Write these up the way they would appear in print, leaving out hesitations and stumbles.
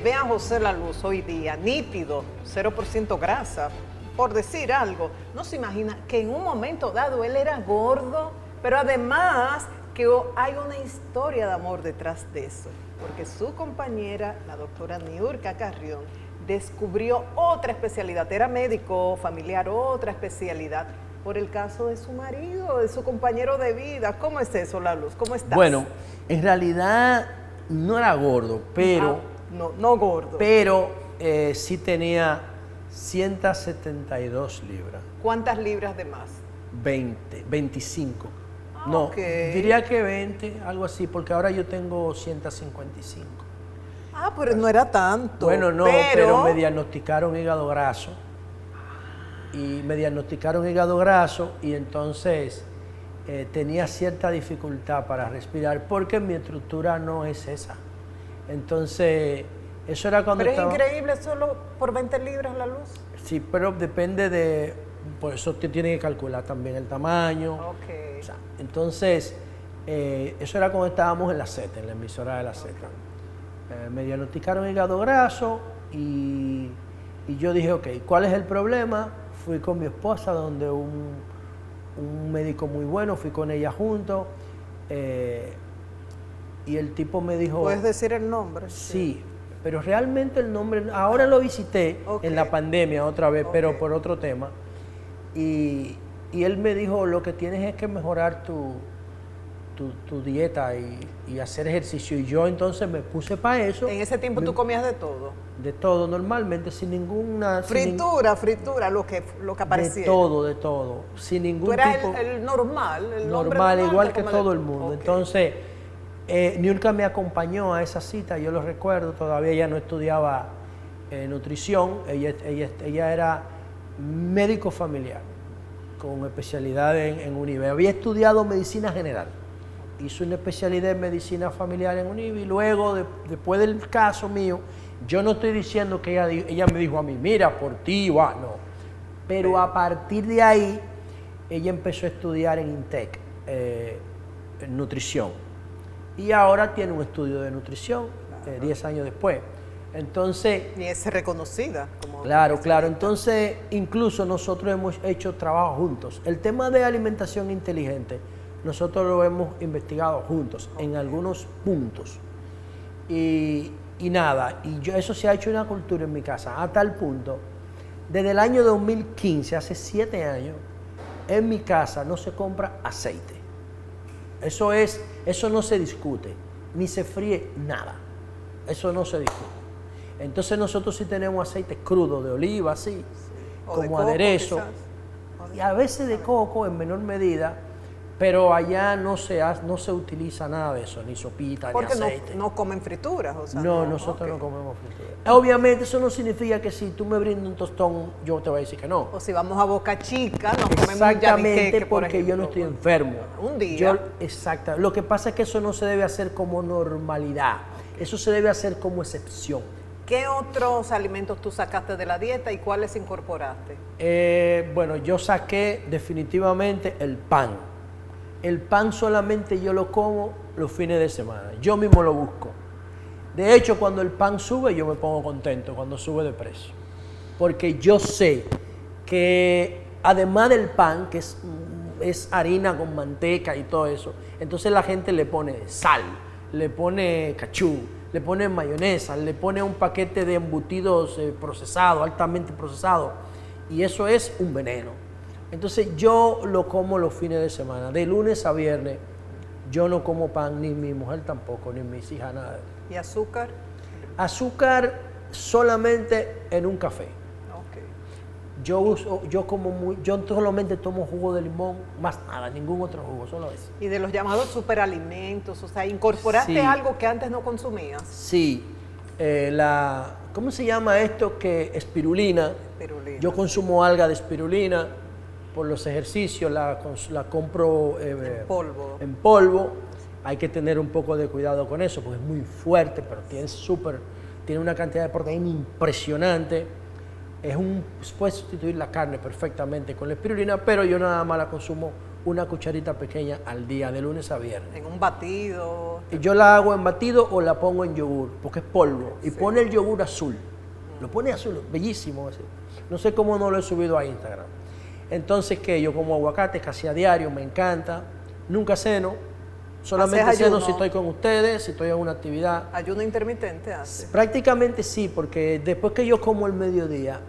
ve a José La Luz hoy día, nítido, 0% grasa, por decir algo, no se imagina que en un momento dado él era gordo, pero además que hay una historia de amor detrás de eso, porque su compañera, la doctora Niurka Carrión, descubrió otra especialidad, era médico familiar, otra especialidad, por el caso de su marido, de su compañero de vida. ¿Cómo es eso, La Luz? ¿Cómo estás? Bueno, en realidad no era gordo, pero... No gordo. Pero sí tenía 172 libras. ¿Cuántas libras de más? 25. No, okay. Diría que 20, algo así, porque ahora yo tengo 155. Pero no era tanto. Bueno, no, pero me diagnosticaron hígado graso. Y entonces tenía cierta dificultad para respirar porque mi estructura no es esa. Entonces, eso era cuando Pero es increíble, solo por 20 libras, La Luz. Sí, pero depende de... Por eso te tiene que calcular también el tamaño. Okay. O sea, entonces, eso era cuando estábamos en la Z, en la emisora de la Z. Me diagnosticaron hígado graso y yo dije, ok, ¿cuál es el problema? Fui con mi esposa donde un médico muy bueno, fui con ella juntos y el tipo me dijo... ¿Puedes decir el nombre? Sí, pero realmente el nombre... Ahora lo visité en la pandemia otra vez, pero por otro tema. Y él me dijo, lo que tienes es que mejorar tu dieta y hacer ejercicio. Y yo entonces me puse para eso. En ese tiempo tú comías de todo. De todo, normalmente, sin ninguna... Fritura, lo que apareciera. De todo. Sin ningún tú eras tipo... el normal, el normal, igual que todo el mundo. Entonces, Niurka me acompañó a esa cita, yo lo recuerdo, todavía ella no estudiaba nutrición, ella era médico familiar, con especialidad en UNIBE. Había estudiado medicina general, hizo una especialidad en medicina familiar en UNIBE y luego, después del caso mío, yo no estoy diciendo que ella me dijo a mí, mira, por ti va, no. Pero a partir de ahí, ella empezó a estudiar en INTEC, en nutrición. Y ahora tiene un estudio de nutrición, 10 años después. Entonces... Y es reconocida. Claro. Entonces, incluso nosotros hemos hecho trabajo juntos. El tema de alimentación inteligente, nosotros lo hemos investigado juntos en algunos puntos. Y eso se ha hecho una cultura en mi casa, a tal punto, desde el año 2015, hace 7 años, en mi casa no se compra aceite. Eso no se discute, ni se fríe nada. Eso no se discute. Entonces nosotros sí tenemos aceite crudo de oliva, así, como aderezo. Y a veces de coco en menor medida, pero allá no se utiliza nada de eso, ni sopita, ni aceite. Porque no comen frituras, o sea. No, nosotros no comemos frituras. Obviamente eso no significa que si tú me brindas un tostón, yo te voy a decir que no. O si vamos a Boca Chica, nos comemos exactamente, yaniqueque, porque yo no estoy enfermo. Un día. Exacto. Lo que pasa es que eso no se debe hacer como normalidad. Eso se debe hacer como excepción. ¿Qué otros alimentos tú sacaste de la dieta y cuáles incorporaste? Bueno, yo saqué definitivamente el pan. El pan solamente yo lo como los fines de semana. Yo mismo lo busco. De hecho, cuando el pan sube, yo me pongo contento cuando sube de precio. Porque yo sé que además del pan, que es harina con manteca y todo eso, entonces la gente le pone sal, le pone cachú, le pone mayonesa, le pone un paquete de embutidos procesados, altamente procesados, y eso es un veneno. Entonces yo lo como los fines de semana, de lunes a viernes. Yo no como pan, ni mi mujer tampoco, ni mis hijas, nada. ¿Y azúcar? Azúcar solamente en un café. Okay. Yo solamente tomo jugo de limón, más nada, ningún otro jugo, solo eso. ¿Y de los llamados superalimentos? O sea, ¿incorporaste algo que antes no consumías? Sí, ¿cómo se llama esto? Espirulina. Yo consumo alga de espirulina por los ejercicios, la compro en polvo. Hay que tener un poco de cuidado con eso porque es muy fuerte, pero tiene una cantidad de proteína impresionante. Puede sustituir la carne perfectamente con la espirulina, pero yo nada más la consumo una cucharita pequeña al día, de lunes a viernes. En un batido. Y yo la hago en batido o la pongo en yogur, porque es polvo. Y pone el yogur azul. Lo pone azul, bellísimo ese. No sé cómo no lo he subido a Instagram. Entonces, que yo como aguacate casi a diario, me encanta. Nunca ceno. Solamente ceno si estoy con ustedes, si estoy en una actividad. ¿Ayuno intermitente hace? Prácticamente sí, porque después que yo como el mediodía,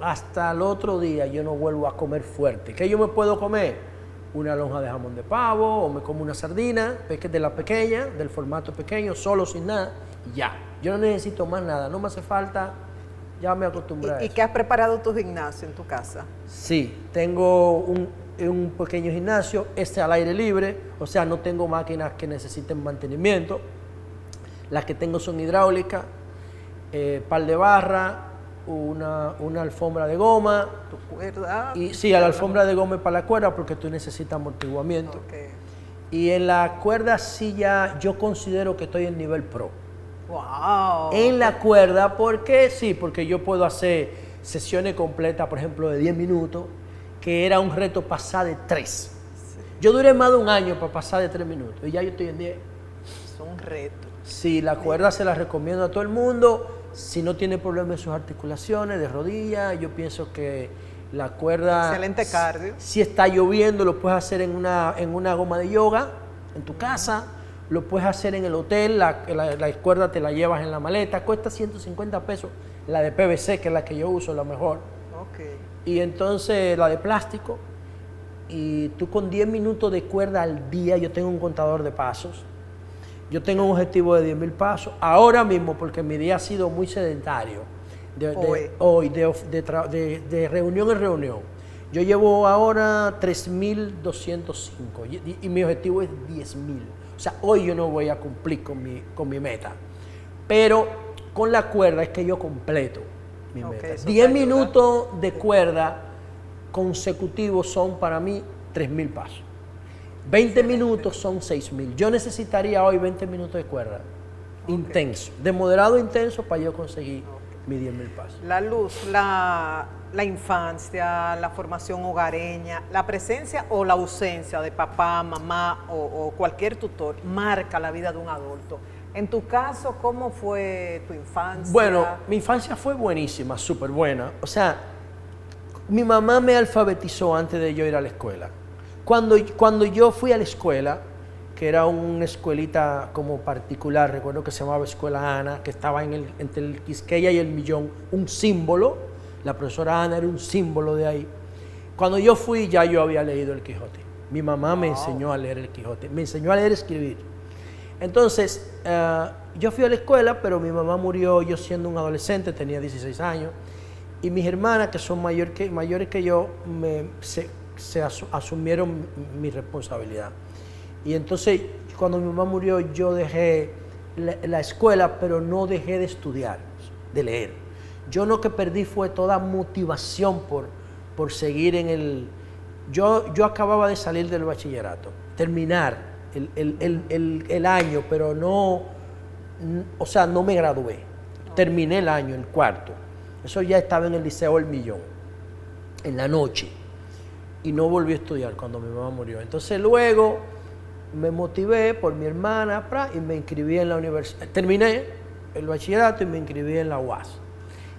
hasta el otro día yo no vuelvo a comer fuerte. ¿Qué yo me puedo comer? Una lonja de jamón de pavo, o me como una sardina, de la pequeña, del formato pequeño, solo sin nada, y ya. Yo no necesito más nada, no me hace falta, ya me acostumbré a eso. ¿Y qué has preparado tu gimnasio en tu casa? Sí, tengo un pequeño gimnasio, al aire libre, o sea, no tengo máquinas que necesiten mantenimiento. Las que tengo son hidráulicas, par de barra, una alfombra de goma. ¿Tu cuerda? Y sí, a la alfombra de goma para la cuerda porque tú necesitas amortiguamiento. Okay. Y en la cuerda sí ya yo considero que estoy en nivel pro. ¡Wow! En la cuerda, ¿por qué? Sí, porque yo puedo hacer sesiones completas, por ejemplo, de 10 minutos, que era un reto pasar de 3. Sí. Yo duré más de un año para pasar de 3 minutos y ya yo estoy en 10. Es un reto. Sí, la cuerda se la recomiendo a todo el mundo. Si no tiene problemas en sus articulaciones, de rodillas, yo pienso que la cuerda... Excelente cardio. Si está lloviendo, lo puedes hacer en una goma de yoga, en tu casa. Lo puedes hacer en el hotel, la cuerda te la llevas en la maleta. Cuesta 150 pesos. La de PVC, que es la que yo uso, la mejor. Okay. Y entonces la de plástico. Y tú con 10 minutos de cuerda al día, yo tengo un contador de pasos. Yo tengo un objetivo de 10,000 pasos. Ahora mismo, porque mi día ha sido muy sedentario. De reunión en reunión. Yo llevo ahora 3,205 y mi objetivo es 10,000. O sea, hoy yo no voy a cumplir con mi meta. Pero con la cuerda es que yo completo mi meta. 10 minutos de cuerda consecutivos son para mí 3,000 pasos. 20 minutos son 6,000. Yo necesitaría hoy 20 minutos de cuerda. Intenso. De moderado a intenso para yo conseguir mis 10,000 pasos. La luz, la infancia, la formación hogareña, la presencia o la ausencia de papá, mamá o cualquier tutor marca la vida de un adulto. En tu caso, ¿cómo fue tu infancia? Bueno, mi infancia fue buenísima, súper buena. O sea, mi mamá me alfabetizó antes de yo ir a la escuela. Cuando yo fui a la escuela, que era una escuelita como particular, recuerdo que se llamaba Escuela Ana, que estaba entre el Quisqueya y el Millón, un símbolo. La profesora Ana era un símbolo de ahí. Cuando yo fui, ya yo había leído el Quijote. Mi mamá me enseñó a leer el Quijote, me enseñó a leer y escribir. Entonces, yo fui a la escuela, pero mi mamá murió yo siendo un adolescente, tenía 16 años, y mis hermanas, que son mayores que yo, se asumieron mi responsabilidad. Y entonces, cuando mi mamá murió, yo dejé la escuela, pero no dejé de estudiar, de leer. Yo lo que perdí fue toda motivación por seguir en el... Yo acababa de salir del bachillerato, terminar el año, pero no, o sea, no me gradué. Terminé el año, el cuarto. Eso ya estaba en el Liceo El Millón, en la noche. Y no volví a estudiar cuando mi mamá murió. Entonces luego me motivé por mi hermana y me inscribí en la universidad. Terminé el bachillerato y me inscribí en la UAS.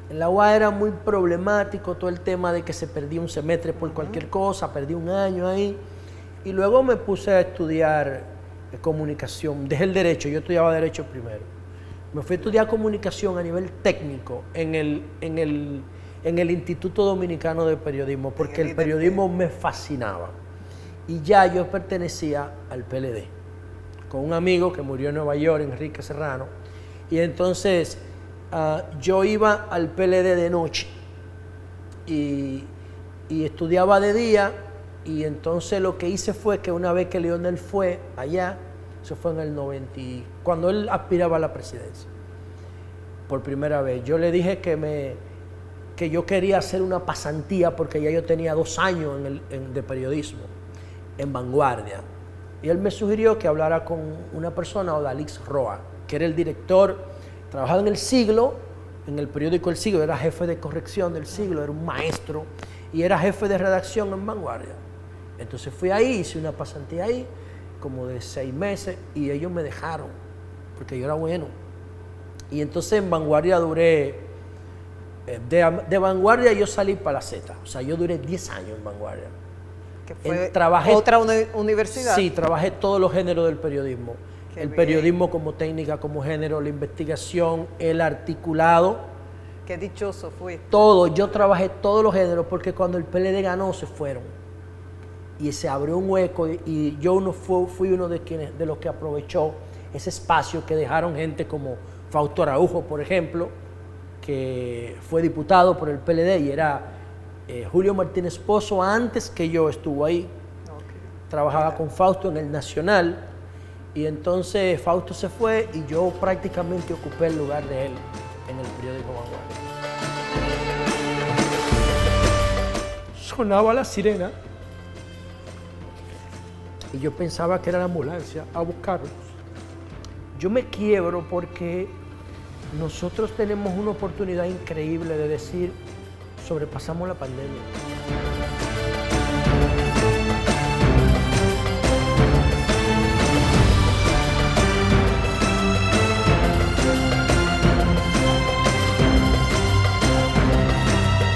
En la UAS era muy problemático todo el tema de que se perdía un semestre por cualquier cosa, perdí un año ahí. Y luego me puse a estudiar comunicación. Dejé el derecho, yo estudiaba derecho primero. Me fui a estudiar comunicación a nivel técnico en el Instituto Dominicano de Periodismo, porque el periodismo me fascinaba. Y ya yo pertenecía al PLD, con un amigo que murió en Nueva York, Enrique Serrano. Y entonces yo iba al PLD de noche y estudiaba de día. Y entonces lo que hice fue que una vez que Leonel fue allá, eso fue en el 90, cuando él aspiraba a la presidencia, por primera vez, yo le dije que yo quería hacer una pasantía porque ya yo tenía 2 años de periodismo, en Vanguardia. Y él me sugirió que hablara con una persona, Odalix Roa, que era el director, trabajaba en El Siglo, en el periódico El Siglo, era jefe de corrección del Siglo, era un maestro, y era jefe de redacción en Vanguardia. Entonces fui ahí, hice una pasantía ahí, como de 6 meses, y ellos me dejaron, porque yo era bueno. Y entonces en Vanguardia duré, de Vanguardia yo salí para la Z, o sea, yo duré 10 años en Vanguardia. Que fue Trabajé, otra universidad. Sí, trabajé todos los géneros del periodismo. Qué El bien. periodismo como técnica, como género, la investigación, el articulado, Qué dichoso fui. todo. Yo trabajé todos los géneros porque cuando el PLD ganó se fueron. Y se abrió un hueco y yo fui uno de los que aprovechó ese espacio que dejaron gente como Fausto Araujo, por ejemplo, que fue diputado por el PLD y era Julio Martínez Pozo antes que yo estuvo ahí. Okay. Trabajaba con Fausto en el Nacional y entonces Fausto se fue y yo prácticamente ocupé el lugar de él en el periódico Vanguardia. Sonaba la sirena y yo pensaba que era la ambulancia a buscarlos. Yo me quiebro porque nosotros tenemos una oportunidad increíble de decir, sobrepasamos la pandemia.